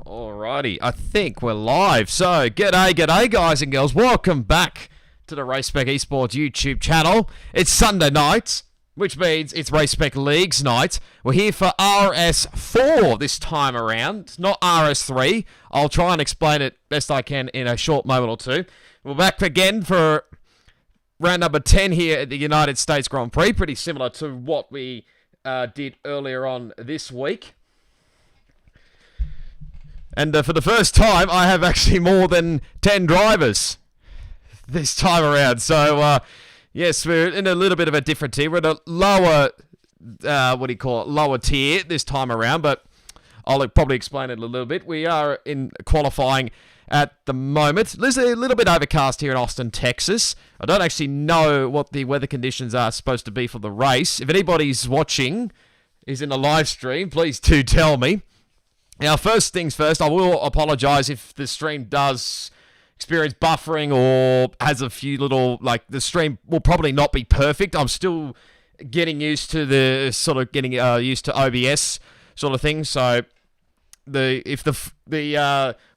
Alrighty, I think we're live. So, g'day guys and girls. Welcome back to the Race Spec Esports YouTube channel. It's Sunday night, which means it's Race Spec Leagues night. We're here for RS4 this time around, not RS3. I'll try and explain it best I can in a short moment or two. We're back again for round number 10 here at the United States Grand Prix, pretty similar to what we did earlier on this week. And for the first time, I have actually more than 10 drivers this time around. So, yes, we're in a little bit of a different tier. We're at a lower, lower tier this time around, but I'll probably explain it a little bit. We are in qualifying at the moment. There's a little bit overcast here in Austin, Texas. I don't actually know what the weather conditions are supposed to be for the race. If anybody's watching, is in a live stream, please do tell me. Now, first things first, I will apologise if the stream does experience buffering or has a few little, the stream will probably not be perfect. I'm still getting used to used to OBS sort of thing. So, if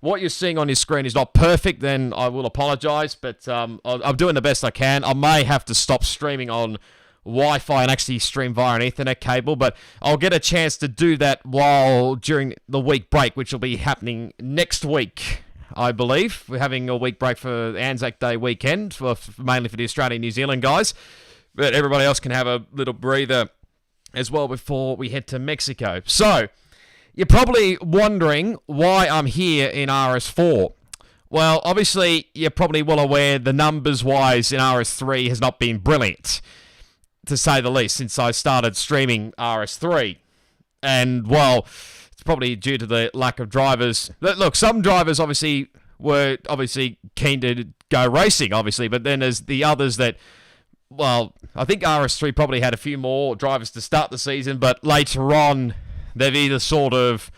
what you're seeing on your screen is not perfect, then I will apologise. But I'm doing the best I can. I may have to stop streaming on Wi-Fi and actually stream via an Ethernet cable, but I'll get a chance to do that during the week break, which will be happening next week, I believe. We're having a week break for Anzac Day weekend, mainly for the Australian New Zealand guys, but everybody else can have a little breather as well before we head to Mexico. So, you're probably wondering why I'm here in RS4. Well, obviously, you're probably well aware the numbers-wise in RS3 has not been brilliant, to say the least, since I started streaming RS3. And, well, it's probably due to the lack of drivers. Look, some drivers were keen to go racing, obviously, but then there's the others that, well, I think RS3 probably had a few more drivers to start the season, but later on, they've either sort of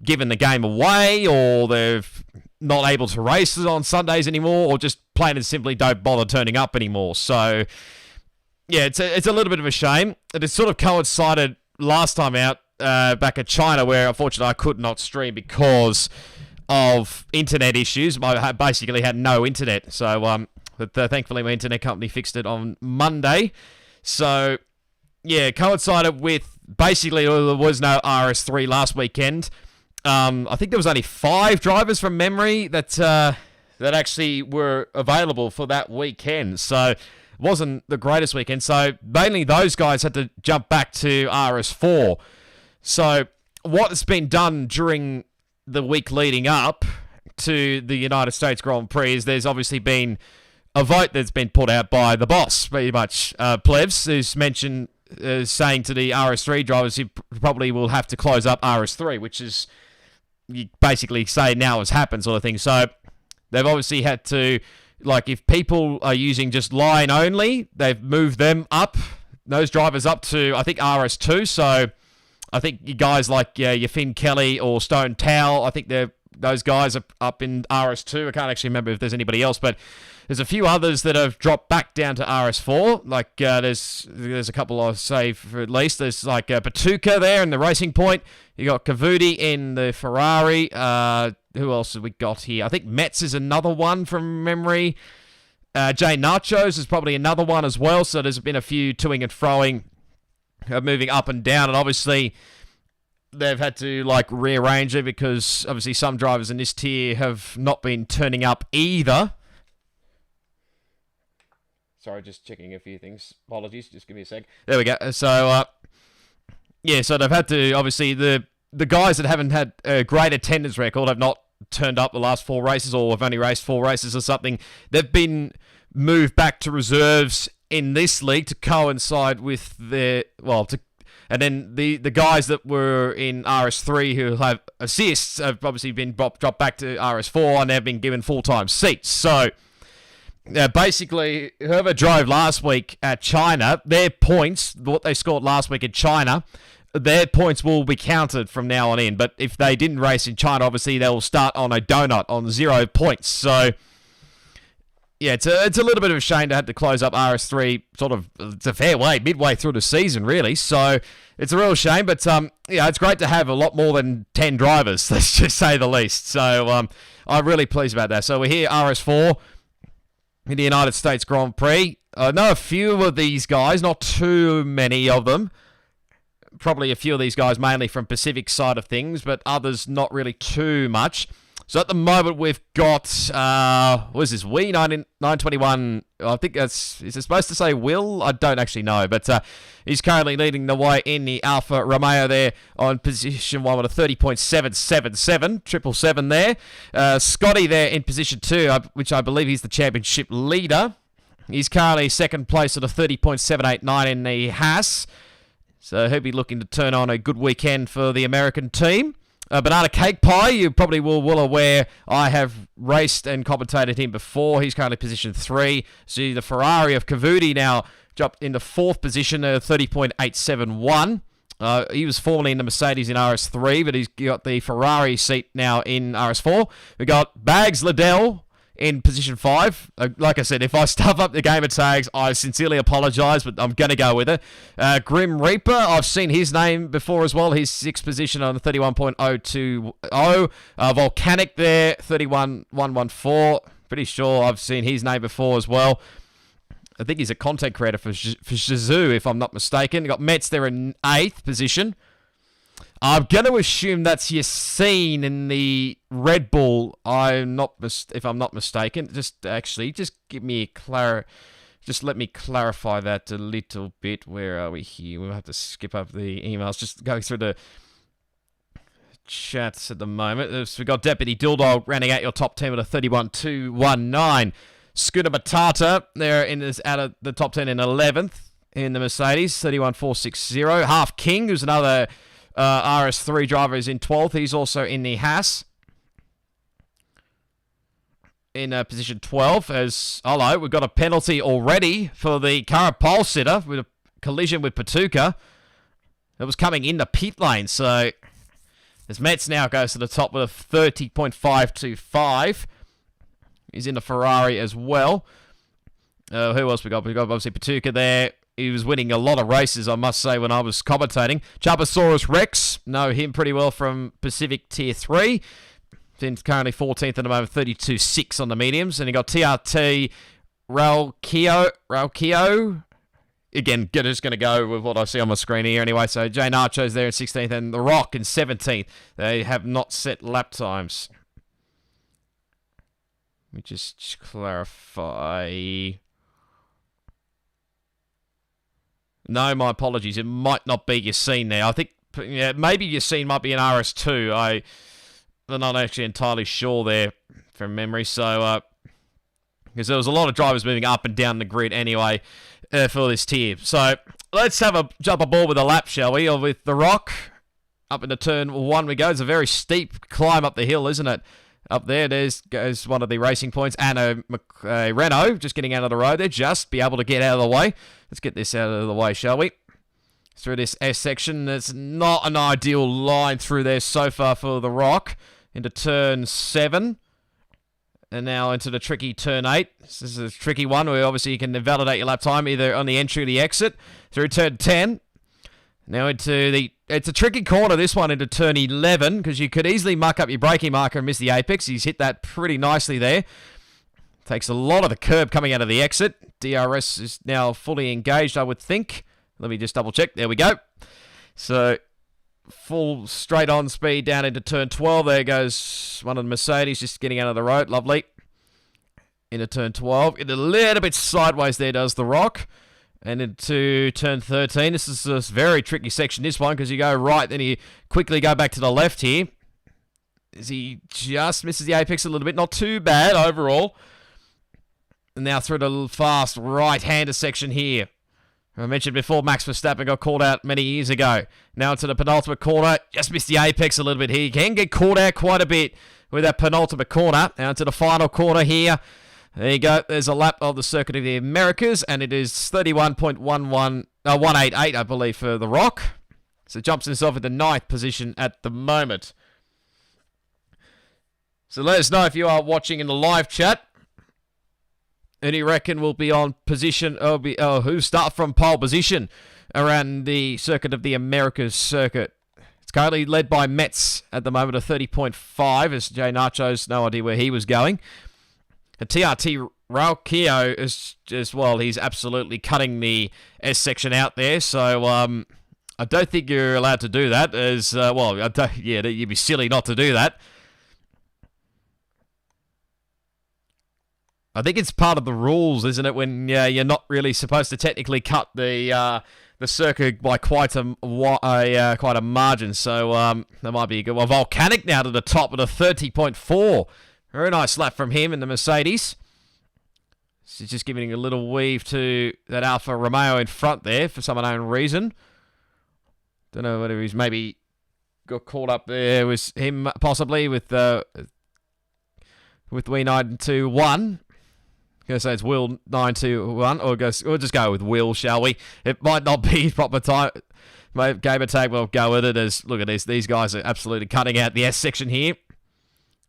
given the game away, or they're not able to race on Sundays anymore, or just plain and simply don't bother turning up anymore. So, yeah, it's a little bit of a shame. It sort of coincided last time out back at China, where unfortunately I could not stream because of internet issues. I basically had no internet, so but thankfully my internet company fixed it on Monday. So, yeah, it coincided with basically there was no RS3 last weekend. I think there was only 5 drivers from memory that actually were available for that weekend. So, wasn't the greatest weekend, so mainly those guys had to jump back to RS4. So what's been done during the week leading up to the United States Grand Prix is there's obviously been a vote that's been put out by the boss, pretty much, Plevs, who's mentioned saying to the RS3 drivers you probably will have to close up RS3, which is, you basically say now has happened sort of thing. So they've obviously had to, if people are using just line only, they've moved them up, those drivers up to, I think, RS2. So I think you guys like your Finn Kelly or Stone Towel, I think those guys are up in RS2. I can't actually remember if there's anybody else, but there's a few others that have dropped back down to RS4. There's a couple I'll say for at least. There's Patuca there in the Racing Point. You got Cavudi in the Ferrari. Who else have we got here? I think Metz is another one from memory. Jay Nachos is probably another one as well. So there's been a few toing and froing, moving up and down. And obviously, they've had to rearrange it because obviously some drivers in this tier have not been turning up either. Sorry, just checking a few things. Apologies, just give me a sec. There we go. So, so they've had to, obviously, the guys that haven't had a great attendance record have not turned up the last 4 races, or have only raced 4 races or something. They've been moved back to reserves in this league to coincide with and then the guys that were in RS3 who have assists have obviously been dropped back to RS4, and they've been given full-time seats. So, basically, whoever drove last week at China, their points, what they scored last week in China, their points will be counted from now on in. But if they didn't race in China, obviously they'll start on a donut on 0 points. So, yeah, it's a little bit of a shame to have to close up RS3 sort of, it's a fair way, midway through the season, really. So it's a real shame, but yeah, it's great to have a lot more than 10 drivers, let's just say the least. So I'm really pleased about that. So we're here, RS4, in the United States Grand Prix. I know a few of these guys, not too many of them. Probably a few of these guys mainly from Pacific side of things, but others not really too much. So at the moment we've got, what is this, 921, I think that's, is it supposed to say Will? I don't actually know, but he's currently leading the way in the Alfa Romeo there on position 1 with a 30.777, 777 there. Scotty there in position 2, which I believe he's the championship leader. He's currently second place at a 30.789 in the Haas. So he'll be looking to turn on a good weekend for the American team. Banana Cake Pie, you probably will well aware, I have raced and commentated him before. He's currently position 3. See the Ferrari of Cavudi now jumped into 4th position at 30.871. He was formerly in the Mercedes in RS3, but he's got the Ferrari seat now in RS4. We got Bags Liddell in position 5. Like I said, if I stuff up the game of tags, I sincerely apologise, but I'm going to go with it. Grim Reaper, I've seen his name before as well. He's 6th position on the 31.020. Volcanic there, 31.114. Pretty sure I've seen his name before as well. I think he's a content creator for Shazoo, if I'm not mistaken. You got Metz there in 8th position. I'm going to assume that's Yassine in the Red Bull. If I'm not mistaken. Just give me just let me clarify that a little bit. Where are we here? We'll have to skip up the emails. Just going through the chats at the moment. So we got Deputy Dildo rounding out your top 10 with a 31.219. Scooter Batata there out of the top 10 in 11th in the Mercedes, 31.460. Half King, who's another RS3 driver, is in 12th. He's also in the Haas in position 12. Hello, we've got a penalty already for the current pole sitter with a collision with Patuka that was coming in the pit lane. So as Metz now goes to the top with a 30.525. He's in the Ferrari as well. Who else we got? We got obviously Patuka there. He was winning a lot of races, I must say, when I was commentating. Chapasaurus Rex, know him pretty well from Pacific Tier 3. He's currently 14th at the moment, 32.6 on the mediums. And you got TRT Raukio. Again, just going to go with what I see on my screen here anyway. So Jay Nacho's there in 16th and The Rock in 17th. They have not set lap times. Let me just clarify. No, my apologies. It might not be Yassine there. I think maybe Yassine might be an RS2. I'm not actually entirely sure there from memory. So, because there was a lot of drivers moving up and down the grid anyway for this tier. So, let's have a jump aboard with a lap, shall we? Or with The Rock. Up into turn 1 we go. It's a very steep climb up the hill, isn't it? Up there, goes one of the racing points. And a Renault just getting out of the road there. Just be able to get out of the way. Let's get this out of the way, shall we? Through this S section. It's not an ideal line through there so far for The Rock. Into turn 7. And now into the tricky turn 8. This is a tricky one where obviously you can validate your lap time either on the entry or the exit. Through turn 10. Now it's a tricky corner, this one, into turn 11, because you could easily muck up your braking marker and miss the apex. He's hit that pretty nicely there. Takes a lot of the curb coming out of the exit. DRS is now fully engaged, I would think. Let me just double check. There we go. So, full straight on speed down into turn 12. There goes one of the Mercedes just getting out of the road. Lovely. Into turn 12. Into a little bit sideways there does The Rock. And into turn 13. This is a very tricky section, this one, because you go right, then you quickly go back to the left here. As he just misses the apex a little bit. Not too bad overall. And now through the fast right-hander section here. I mentioned before, Max Verstappen got called out many years ago. Now into the penultimate corner. Just missed the apex a little bit here. He can get caught out quite a bit with that penultimate corner. Now into the final corner here. There you go. There's a lap of the Circuit of the Americas, and it is 188, I believe, for The Rock. So jumps himself in the 9th position at the moment. So let us know if you are watching in the live chat. And you reckon will be on position, who start from pole position around the circuit of the Americas circuit? It's currently led by Metz at the moment, a 30.5, as Jay Nacho's no idea where he was going. And TRT Raukio is just, well, he's absolutely cutting the S section out there, so I don't think you're allowed to do that, as, you'd be silly not to do that. I think it's part of the rules, isn't it, when you're not really supposed to technically cut the circuit by quite a margin. So that might be a good one. Volcanic now to the top at a 30.4. Very nice lap from him in the Mercedes. He's just giving a little weave to that Alfa Romeo in front there for some unknown reason. Don't know whether he's maybe got caught up there with him possibly with W921. Gonna say it's Will 921, or we'll just go with Will, shall we? It might not be proper time. Gamer tag, we'll go with it. As look at this, these guys are absolutely cutting out the S section here.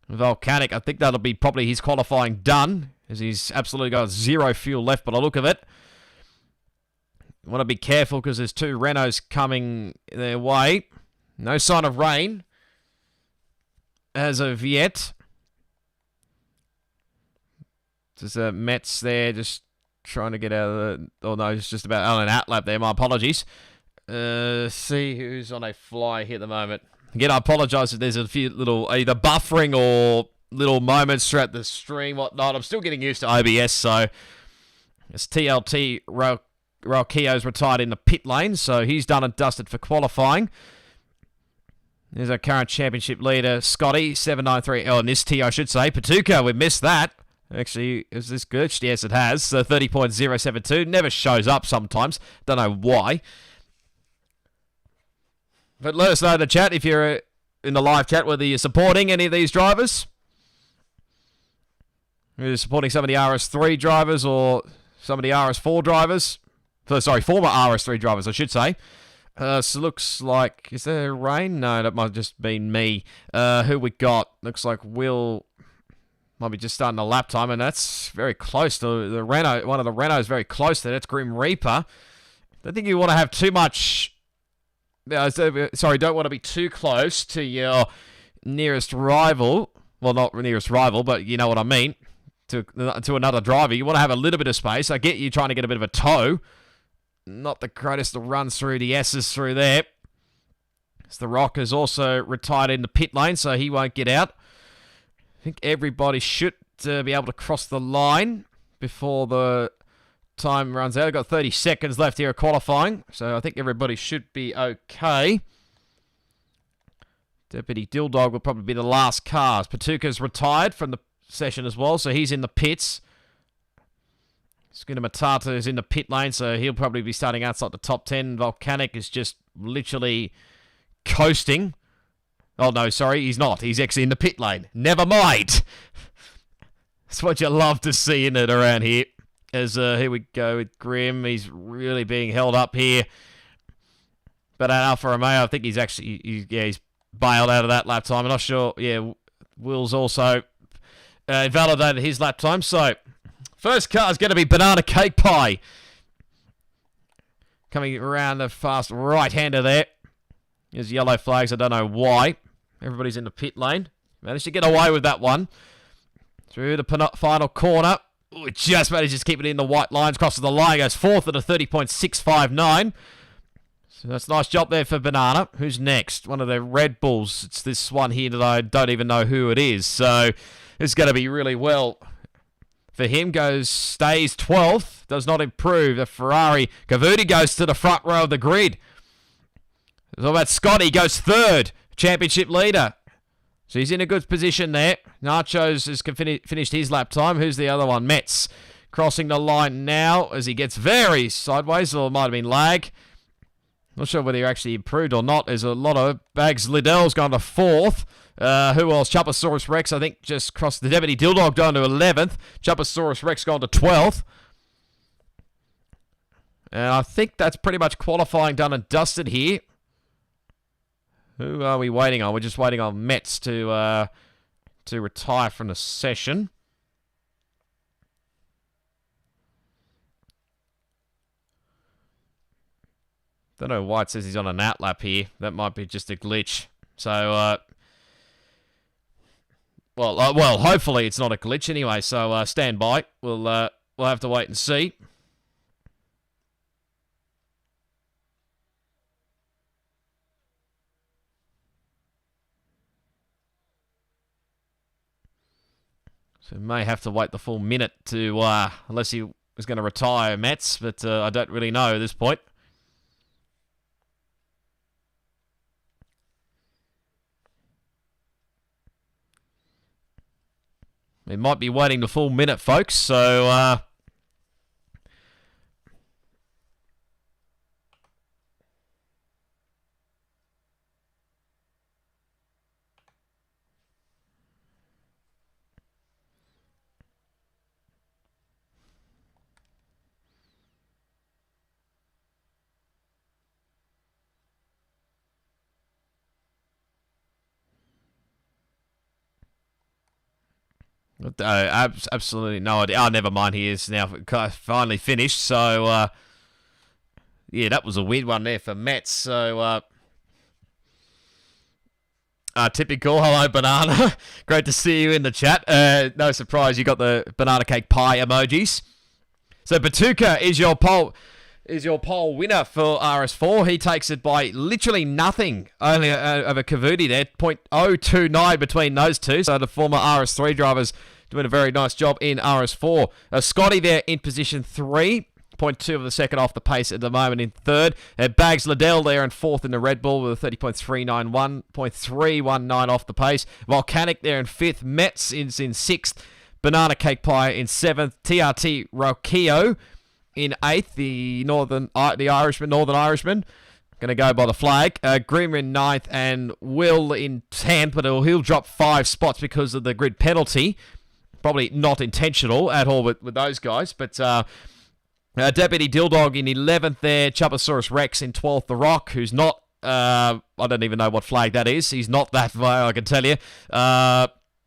Volcanic, I think that'll be probably his qualifying done, as he's absolutely got zero fuel left. But I look of it, you want to be careful because there's two Renaults coming their way. No sign of rain as of yet. There's a Metz there, just trying to get out of the... Oh, no, it's just about on an outlap there. My apologies. See who's on a fly here at the moment. Again, I apologise if there's a few little either buffering or little moments throughout the stream, whatnot. I'm still getting used to OBS, so... It's TLT Raukio's retired in the pit lane, so he's done and dusted for qualifying. There's our current championship leader, Scotty, 793. Oh, and this T, I should say. Patuca, we missed that. Actually, is this glitched? Yes, it has. So 30.072. Never shows up sometimes. Don't know why. But let us know in the chat if you're in the live chat whether you're supporting any of these drivers. You're supporting some of the RS3 drivers or some of the RS4 drivers. Sorry, former RS3 drivers, I should say. So looks like... Is there rain? No, that might have just been me. Who we got? Looks like Will... Might be just starting a lap time, and that's very close to the Renault. One of the Renaults very close there. That's Grim Reaper. I don't think you want to have too much... Sorry, don't want to be too close to your nearest rival. Well, not nearest rival, but you know what I mean. To another driver. You want to have a little bit of space. I get you trying to get a bit of a tow. Not the greatest to run through the S's through there. As the Rock is also retired in the pit lane, so he won't get out. I think everybody should be able to cross the line before the time runs out. I've got 30 seconds left here of qualifying, so I think everybody should be okay. Deputy Dilldog will probably be the last car. Patuca's retired from the session as well, so he's in the pits. Skinner Matata is in the pit lane, so he'll probably be starting outside the top 10. Volcanic is just literally coasting. Oh, no, sorry, he's not. He's actually in the pit lane. Never mind. That's what you love to see in it around here. As here we go with Grim. He's really being held up here. But at Alfa Romeo, I think he's actually... he's bailed out of that lap time. I'm not sure. Yeah, Will's also invalidated his lap time. So, first car is going to be Banana Cake Pie. Coming around the fast right-hander there. There's yellow flags. I don't know why. Everybody's in the pit lane. Managed to get away with that one. Through the final corner. Ooh, just managed to keep it in the white lines. Crosses the line. Goes fourth at a 30.659. So that's a nice job there for Banana. Who's next? One of the Red Bulls. It's this one here that I don't even know who it is. So it's going to be really well for him. Stays 12th. Does not improve. The Ferrari. Cavuti goes to the front row of the grid. So about Scotty goes third, championship leader. So he's in a good position there. Nachos has finished his lap time. Who's the other one? Metz. Crossing the line now as he gets very sideways, or it might have been lag. Not sure whether he actually improved or not. There's a lot of bags. Liddell's gone to fourth. Who else? Chupasaurus Rex, I think, just crossed the Deputy Dilldog down to 11th. Chupasaurus Rex gone to 12th. And I think that's pretty much qualifying done and dusted here. Who are we waiting on? We're just waiting on Metz to retire from the session. Don't know why it says he's on an outlap here. That might be just a glitch. So, well, hopefully it's not a glitch anyway. So stand by. We'll have to wait and see. So may have to wait the full minute to, unless he was going to retire Mets, but I don't really know at this point. We might be waiting the full minute, folks, so, absolutely no idea. Oh, never mind. He is now finally finished. So, yeah, that was a weird one there for Mets. So, typical. Hello, Banana. Great to see you in the chat. No surprise, you got the banana cake pie emojis. So, Batuka is your poll winner for RS4. He takes it by literally nothing. Only over Kavuti there. 0.029 between those two. So the former RS3 drivers doing a very nice job in RS4. Scotty there in position 3. 0.2 of the second off the pace at the moment in third. Bags Liddell there in fourth in the Red Bull with a 30.391. 0.319 off the pace. Volcanic there in fifth. Metz is in sixth. Banana Cake Pie in seventh. TRT Rokio in eighth, the Northern Irishman. Going to go by the flag. Grimmer in ninth and Will in 10th, but he'll drop 5 spots because of the grid penalty. Probably not intentional at all with those guys, but Deputy Dildog in 11th there. Chupasaurus Rex in 12th. The Rock, who's not, I don't even know what flag that is. He's not that far, I can tell you.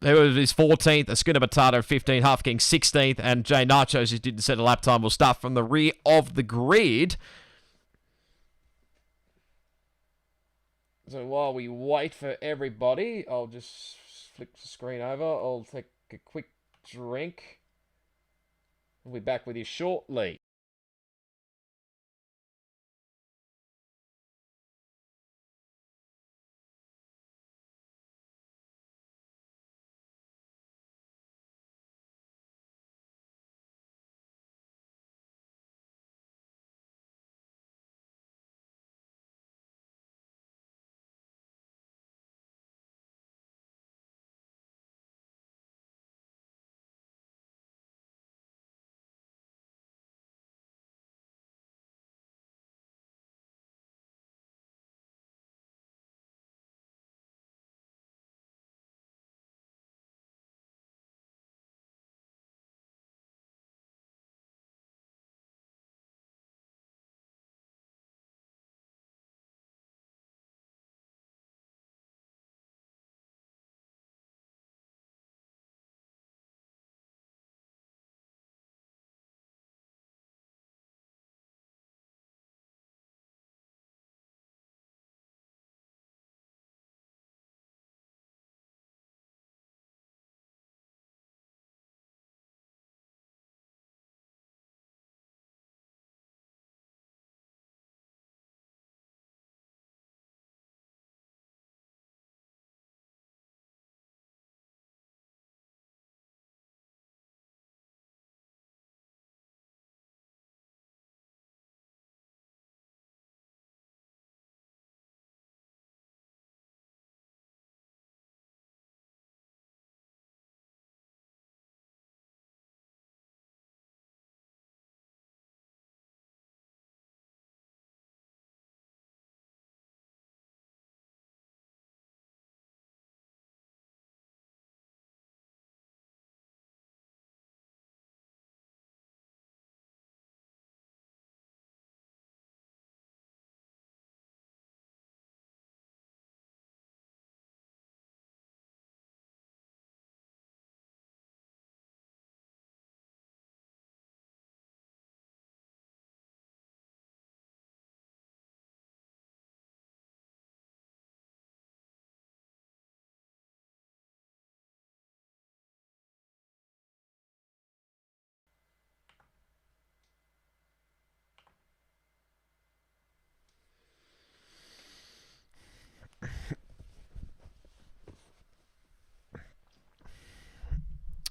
Who is 14th, Escuna Batata 15th, Half King 16th, and Jay Nachos, who didn't set a lap time, will start from the rear of the grid. So while we wait for everybody, I'll just flick the screen over. I'll take a quick drink. We'll be back with you shortly.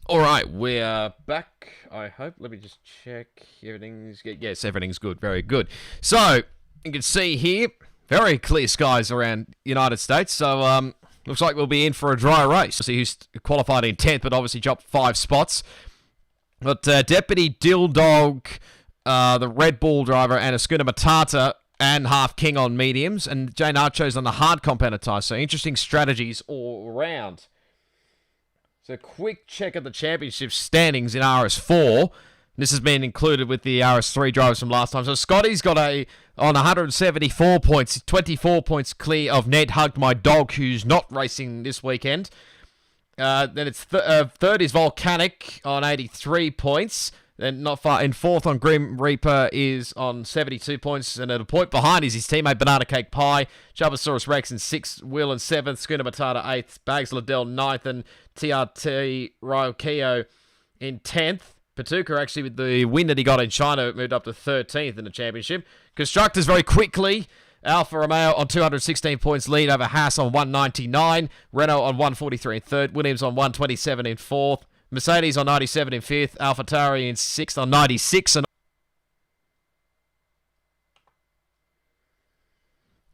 All right, we're back. I hope. Let me just check. Everything's good. Yes, everything's good. Very good. So you can see here, very clear skies around United States. So looks like we'll be in for a dry race. See who's qualified in 10th, but obviously dropped 5 spots. But Deputy Dildog, the Red Bull driver, and a Schooner Matata and Half King on mediums, and Jay Nacho's on the hard compounded tyres. So interesting strategies all around. So quick check of the championship standings in RS4. This has been included with the RS3 drivers from last time. So Scotty's got on 174 points, 24 points clear of Ned Hugged My Dog, who's not racing this weekend. Then it's third is Volcanic on 83 points. Then not far in fourth on Grim Reaper is on 72 points, and at a point behind is his teammate Banana Cake Pie, Chubasaurus Rex in 6th, Will in 7th, Schooner Matata 8th, Bags Liddell 9th, and TRT Ryokio in 10th. Patuka actually with the win that he got in China moved up to 13th in the championship. Constructors very quickly. Alfa Romeo on 216 points lead over Haas on 199, Renault on 143 in 3rd, Williams on 127 in 4th, Mercedes on 97 in 5th, AlphaTauri in 6th on 96. And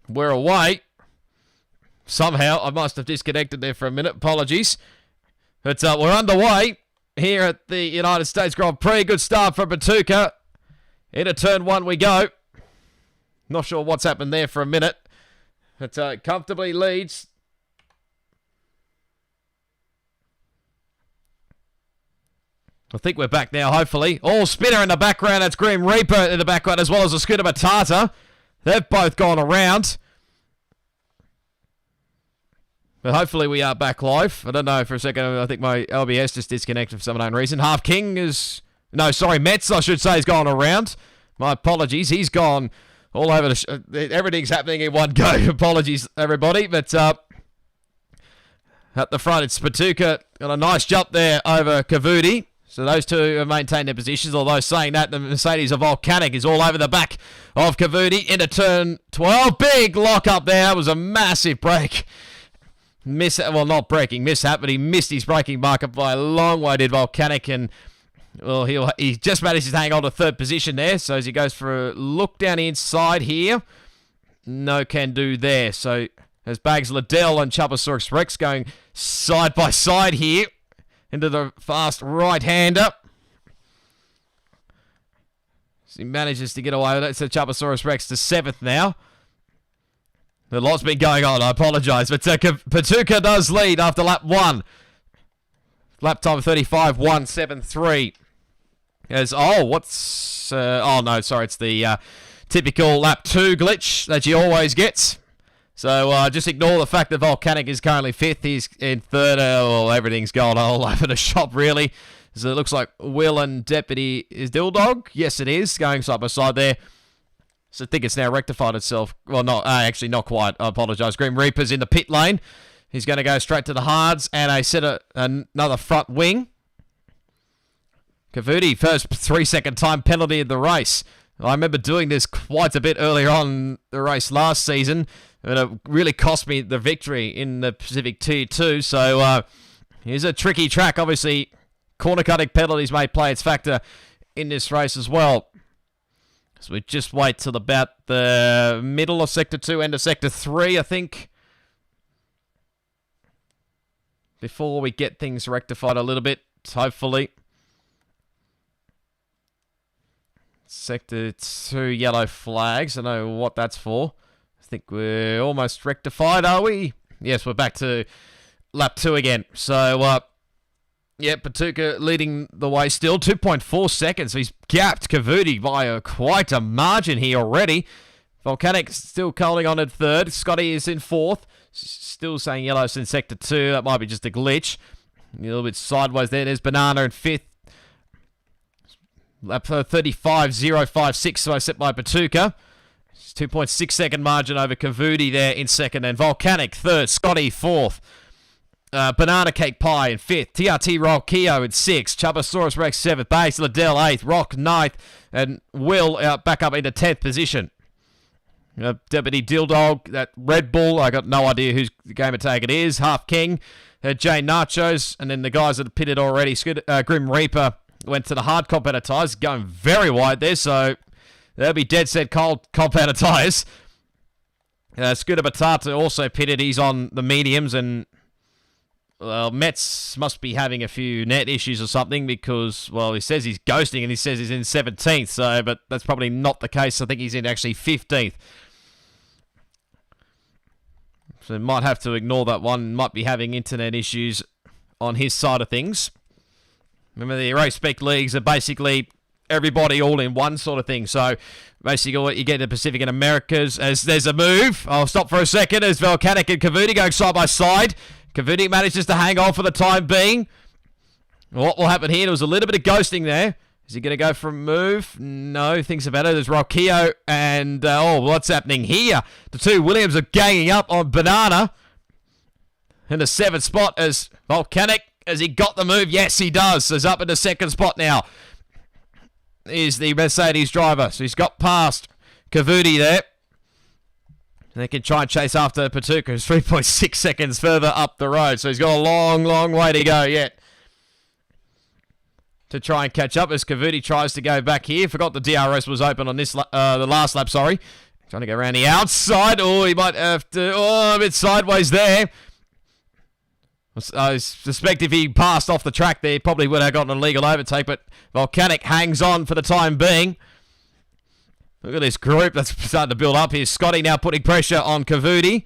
we're away. Somehow, I must have disconnected there for a minute. Apologies. But we're underway here at the United States Grand Prix. Good start from Patuka. Into turn 1 we go. Not sure what's happened there for a minute. But comfortably leads. I think we're back now, hopefully. Oh, Spinner in the background. That's Grim Reaper in the background, as well as a Schooner Matata. They've both gone around. But hopefully we are back live. I don't know for a second. I think my LBS just disconnected for some unknown reason. Half King is... No, sorry, Metz, I should say, has gone around. My apologies. He's gone all over the... Everything's happening in one go. Apologies, everybody. But at the front, it's Patuka. Got a nice jump there over Kavudi. So those two have maintained their positions, although saying that, the Mercedes of Volcanic is all over the back of Kavudi into turn 12. Big lock up there. That was a massive break. Not breaking, mishap, but he missed his braking marker by a long way, did Volcanic, and well, he just managed to hang on to 3rd position there. So as he goes for a look down the inside here, no can do there. So as Bags Liddell and Chubasaurus Rex going side by side here, into the fast right-hander. So he manages to get away with it. So Chubasaurus Rex to 7th now. A lot's been going on. I apologise. But Patuka does lead after lap 1. Lap time 35.173. It's the typical lap 2 glitch that you always get. So just ignore the fact that Volcanic is currently 5th. He's in 3rd. Everything's gone all over the shop, really. So it looks like Will and Deputy is Dildog. Yes, it is. Going side by side there. So I think it's now rectified itself. Well, actually not quite. I apologise. Grim Reaper's in the pit lane. He's going to go straight to the hards. And another front wing. Kavudi, first 3-second time penalty of the race. I remember doing this quite a bit earlier on the race last season. And it really cost me the victory in the Pacific Tier 2. So here's a tricky track. Obviously, corner cutting penalties may play its factor in this race as well. So we just wait till about the middle of Sector 2, end of Sector 3, I think, before we get things rectified a little bit, hopefully. Sector 2 yellow flags. I know what that's for. I think we're almost rectified, are we? Yes, we're back to lap 2 again. So, Patuka leading the way still. 2.4 seconds. He's gapped Kavudi by quite a margin here already. Volcanic still holding on in 3rd. Scotty is in 4th. Still saying yellow's in Sector 2. That might be just a glitch. A little bit sideways there. There's Banana in 5th. Lap 35.056, so I set by Patuka. 2.6 second margin over Kavudi there in 2nd. And Volcanic 3rd. Scotty 4th. Banana Cake Pie in 5th. TRT Rockio in 6th. Chubasaurus Rex 7th. Bags Liddell 8th. Rock 9th. And Will back up into 10th position. Deputy Dildog, that Red Bull, I got no idea whose game of tag it is. Half King Jane Nachos, and then the guys that have pitted already. Grim Reaper went to the hard compound tyres, going very wide there, so they'll be dead set cold compound tyres. Scooter Batata also pitted. He's on the mediums, and well, Metz must be having a few net issues or something because, well, he says he's ghosting and he says he's in 17th, so, but that's probably not the case. I think he's in actually 15th. So might have to ignore that one. Might be having internet issues on his side of things. Remember, the Race Spec leagues are basically everybody all in one sort of thing. So basically what you get in the Pacific and Americas, as there's a move. I'll stop for a second as Volcanic and Cavuti going side by side. Cavuti manages to hang on for the time being. What will happen here? There was a little bit of ghosting there. Is he going to go for a move? No, thinks about it. There's Rocchio and, what's happening here? The two Williams are ganging up on Banana in the 7th spot as Volcanic. Has he got the move? Yes, he does. So he's up in the 2nd spot now. Is the Mercedes driver. So he's got past Cavuti there. They can try and chase after Patuka, who's 3.6 seconds further up the road. So he's got a long, long way to go yet to try and catch up as Cavuti tries to go back here. Forgot the DRS was open on this the last lap, sorry. Trying to go around the outside. Oh, he might have to... Oh, a bit sideways there. I suspect if he passed off the track there, he probably would have gotten a legal overtake, but Volcanic hangs on for the time being. Look at this group that's starting to build up here. Scotty now putting pressure on Cavuti.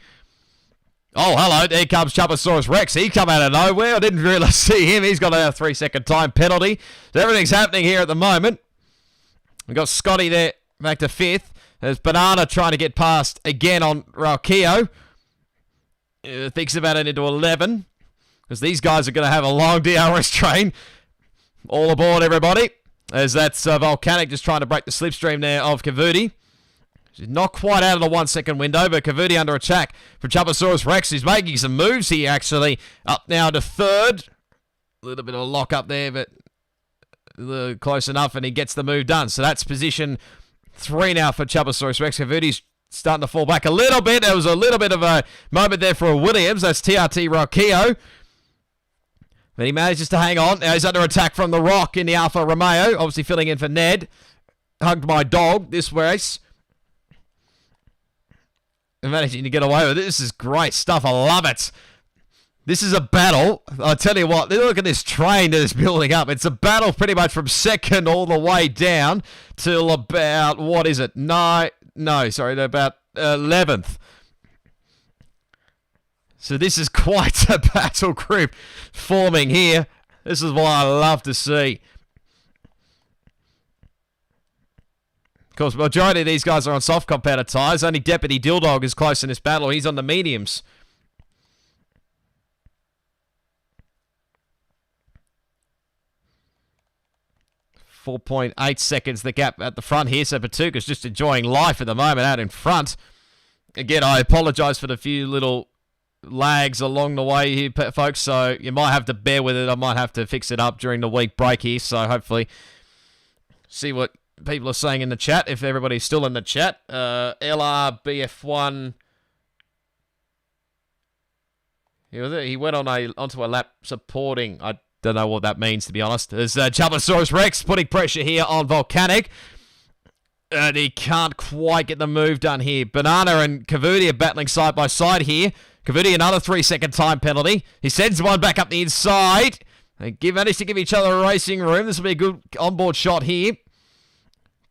Oh, hello. There comes Chuposaurus Rex. He come out of nowhere. I didn't really see him. He's got a 3-second time penalty. So everything's happening here at the moment. We've got Scotty there back to 5th. There's Banana trying to get past again on Ralkio. Thinks about it into 11. Because these guys are going to have a long DRS train. All aboard, everybody. As that's Volcanic just trying to break the slipstream there of Cavuti. She's not quite out of the 1 second window, but Cavuti under attack from Chuposaurus Rex. He's making some moves here, actually. Up now to 3rd. A little bit of a lock up there, but close enough, and he gets the move done. So that's position 3 now for Chuposaurus Rex. Cavuti's starting to fall back a little bit. There was a little bit of a moment there for Williams. That's TRT Rocchio. But he manages to hang on. Now he's under attack from the Rock in the Alfa Romeo. Obviously filling in for Ned. Hugged my dog this race. And managing to get away with it. This is great stuff. I love it. This is a battle. I tell you what, look at this train that is building up. It's a battle pretty much from 2nd all the way down till about, what is it? About 11th. So this is quite a battle group forming here. This is what I love to see. Of course, majority of these guys are on soft compounded tyres. Only Deputy Dilldog is close in this battle. He's on the mediums. .8 seconds the gap at the front here. So Patuka's just enjoying life at the moment out in front. Again, I apologise for the few little lags along the way here, folks, so you might have to bear with it. I might have to fix it up during the week break here, so hopefully see what people are saying in the chat, if everybody's still in the chat. LRBF1, he went onto a lap supporting. I don't know what that means, to be honest. There's Chuposaurus Rex putting pressure here on Volcanic. And he can't quite get the move done here. Banana and Cavuti are battling side by side here. Cavuti, another 3-second time penalty. He sends one back up the inside. They manage to give each other a racing room. This will be a good onboard shot here.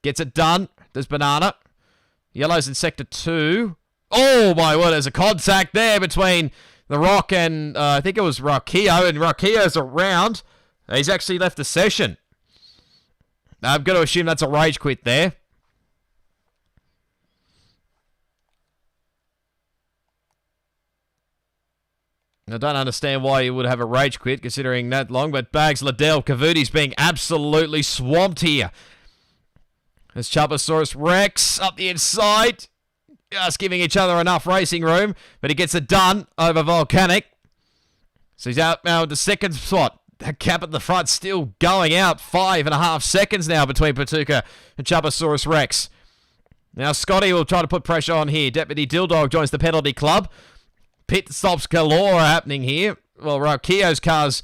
Gets it done. There's Banana. Yellow's in Sector 2. Oh, my word. There's a contact there between the Rock and, I think it was Rocchio. And Rocchio's around. He's actually left the session. I'm going to assume that's a rage quit there. I don't understand why you would have a rage quit considering that long, but Bags Liddell, Cavuti's being absolutely swamped here. There's Chuposaurus Rex up the inside. Just giving each other enough racing room, but he gets it done over Volcanic. So he's out now in the 2nd spot. That gap at the front still going out. 5.5 seconds now between Patuka and Chuposaurus Rex. Now Scotty will try to put pressure on here. Deputy Dilldog joins the penalty club. Pit stops galore happening here. Well, Keo's car's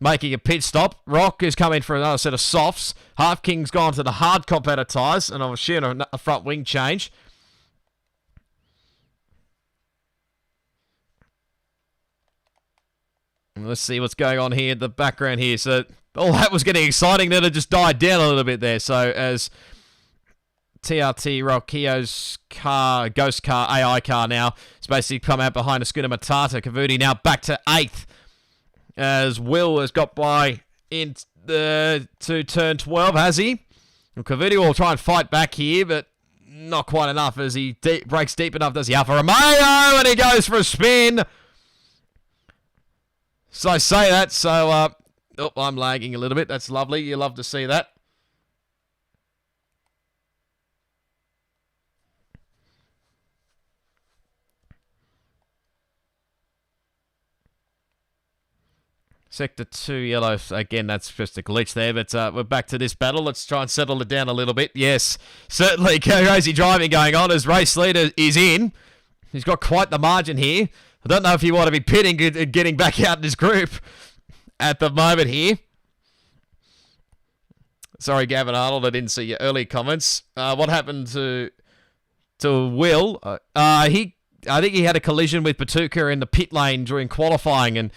making a pit stop. Rock is coming for another set of softs. Half King's gone to the hard competitor tyres, and I'm assuming a front wing change. Let's see what's going on here in the background here. So all that was getting exciting, then it just died down a little bit there. So as TRT Keo's car, ghost car, AI car now, it's basically come out behind a Scooter Matata. Cavuti now back to 8th as Will has got by to turn 12, has he? Well, Cavuti will try and fight back here, but not quite enough as he breaks deep enough, does he? Alfa Romeo, and he goes for a spin. So I say that, so, oh, I'm lagging a little bit. That's lovely. You love to see that. Sector 2 yellow. Again, that's just a glitch there, but we're back to this battle. Let's try and settle it down a little bit. Yes, certainly crazy driving going on as race leader is in. He's got quite the margin here. I don't know if you want to be pitting and getting back out in this group at the moment here. Sorry, Gavin Arnold, I didn't see your early comments. What happened to Will? I think he had a collision with Batuka in the pit lane during qualifying, and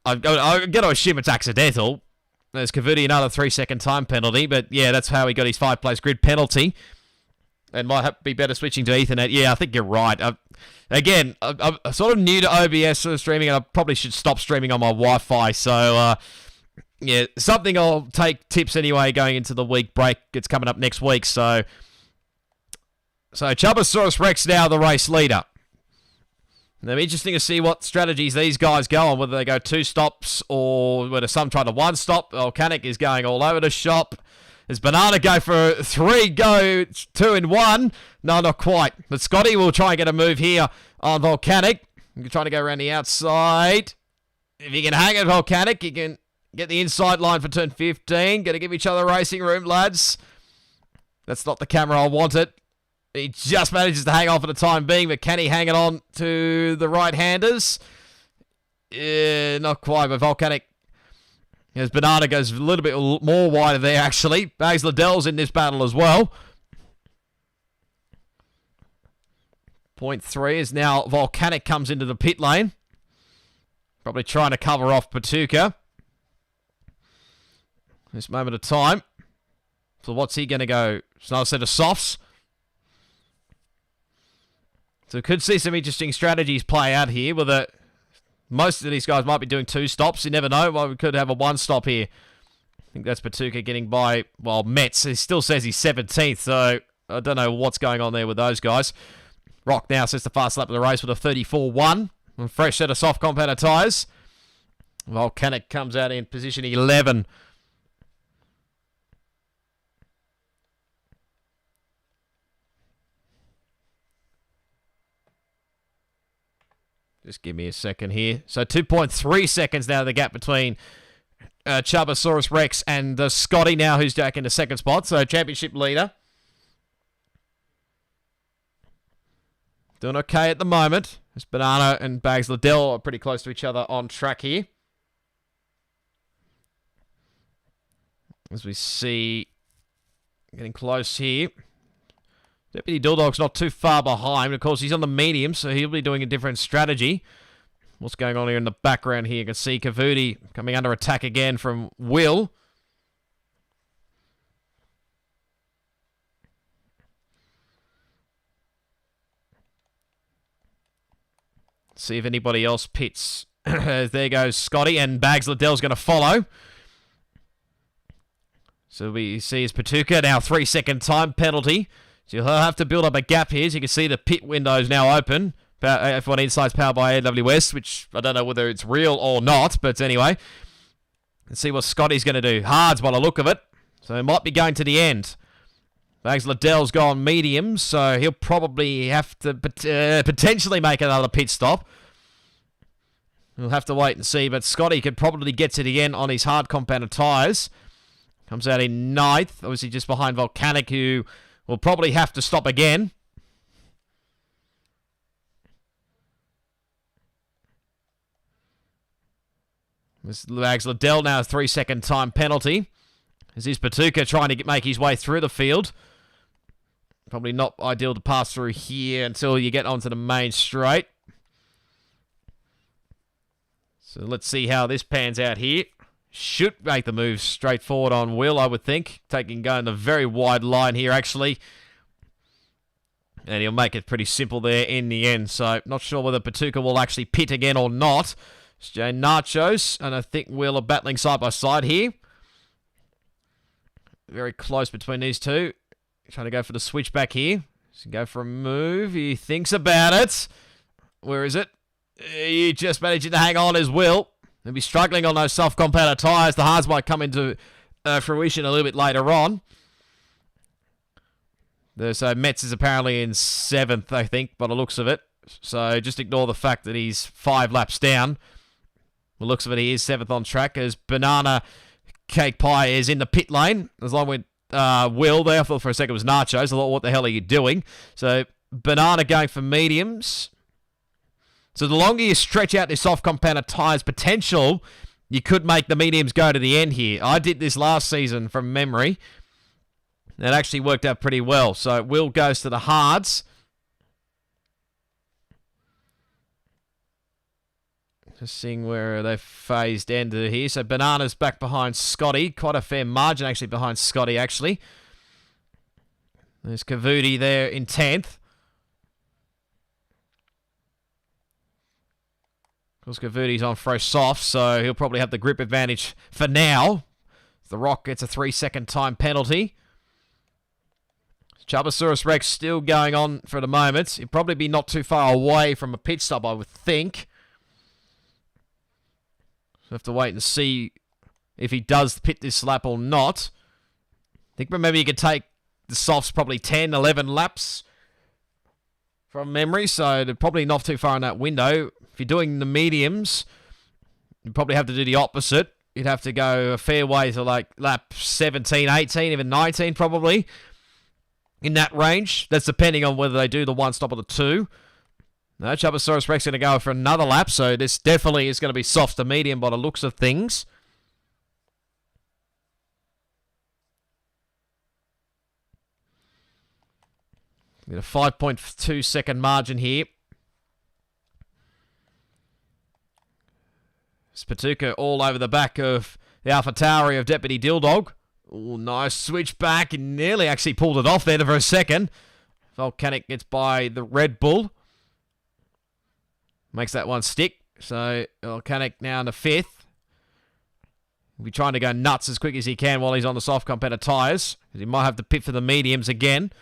I'm going to assume it's accidental. There's Cavuti another 3-second time penalty, but yeah, that's how he got his 5-place grid penalty. And might be better switching to Ethernet. Yeah, I think you're right. Again, I'm sort of new to OBS sort of streaming, and I probably should stop streaming on my Wi-Fi. So, yeah, something I'll take tips anyway going into the week break. It's coming up next week. So Chubasaurus Rex now the race leader. It'll be interesting to see what strategies these guys go on, whether they go 2 stops or whether some try to 1 stop. Volcanic is going all over the shop. Does Banana go for 3, go 2 in 1? No, not quite. But Scotty will try and get a move here on Volcanic. He's trying to go around the outside. If he can hang it, Volcanic, he can get the inside line for turn 15. Going to give each other racing room, lads. That's not the camera I wanted. He just manages to hang on for the time being, but can he hang it on to the right-handers? Not quite, but Volcanic... As Banana goes a little bit more wider there, actually. Bags Liddell's in this battle as well. Point 3 is now Volcanic comes into the pit lane. Probably trying to cover off Patuka. This moment of time. So what's he going to go? It's another set of softs. So we could see some interesting strategies play out here with a... Most of these guys might be doing 2 stops. You never know. Well, we could have a 1 stop here. I think that's Patuka getting by, well, Metz. He still says he's 17th, so I don't know what's going on there with those guys. Rock now sets the fast lap of the race with a 34-1. A fresh set of soft competitor tyres. Volcanic comes out in position 11. Just give me a second here. So 2.3 seconds now, the gap between Chubasaurus Rex and Scotty now, who's back in the second spot. So championship leader. Doing okay at the moment. As Banana and Bags Liddell are pretty close to each other on track here. As we see, getting close here. Deputy Dilldog's not too far behind. Of course, he's on the medium, so he'll be doing a different strategy. What's going on here in the background here? You can see Cavuti coming under attack again from Will. See if anybody else pits. There goes Scotty, and Bags Liddell's going to follow. So we see his Patuka now 3-second time penalty. So you'll have to build up a gap here. As you can see, the pit window is now open. F1 Insights powered by AWS, which I don't know whether it's real or not, but anyway. Let's see what Scotty's going to do. Hards by the look of it. So it might be going to the end. Bags Liddell's gone medium, so he'll probably have to potentially make another pit stop. We'll have to wait and see, but Scotty could probably get to the end on his hard compounder tyres. Comes out in 9th, obviously just behind Volcanic, who will probably have to stop again. This Mags Liddell now a 3-second time penalty. As is Patuka trying to make his way through the field. Probably not ideal to pass through here until you get onto the main straight. So let's see how this pans out here. Should make the move straight forward on Will, I would think. Going a very wide line here, actually. And he'll make it pretty simple there in the end. So not sure whether Patuka will actually pit again or not. It's Jay Nachos, and I think Will are battling side by side here. Very close between these two. Trying to go for the switchback here. So go for a move. He thinks about it. Where is it? He just managing to hang on as Will. He'll be struggling on those soft-compounder tyres. The hards might come into fruition a little bit later on. So Metz is apparently in 7th, I think, by the looks of it. So just ignore the fact that he's 5 laps down. By the looks of it, he is 7th on track as Banana Cake Pie is in the pit lane. As long with Will there. I thought for a second it was Nachos. I thought, what the hell are you doing? So Banana going for mediums. So the longer you stretch out this soft compounder tyres potential, you could make the mediums go to the end here. I did this last season from memory. It actually worked out pretty well. So Will goes to the hards. Just seeing where they've phased ended here. So Banana's back behind Scotty. Quite a fair margin actually behind Scotty, actually. There's Cavuti there in 10th. Of course, Cavuti's on Fro Soft, so he'll probably have the grip advantage for now. The Rock gets a 3-second time penalty. Chubasaurus Rex still going on for the moment. He'll probably be not too far away from a pit stop, I would think. So have to wait and see if he does pit this lap or not. I think maybe you could take the softs probably 10, 11 laps from memory, so they're probably not too far in that window. If you're doing the mediums, you'd probably have to do the opposite. You'd have to go a fair way to like lap 17, 18, even 19 probably. In that range. That's depending on whether they do the 1 stop or the 2. No, Chubasaurus Rex going to go for another lap, so this definitely is going to be soft to medium by the looks of things. Got a 5.2 second margin here. Spatuka all over the back of the AlphaTauri of Deputy Dilldog. Oh, nice switch back. He nearly actually pulled it off there for a second. Volcanic gets by the Red Bull. Makes that one stick. So Volcanic now in the 5th. He'll be trying to go nuts as quick as he can while he's on the soft competitor tyres. He might have to pit for the mediums again.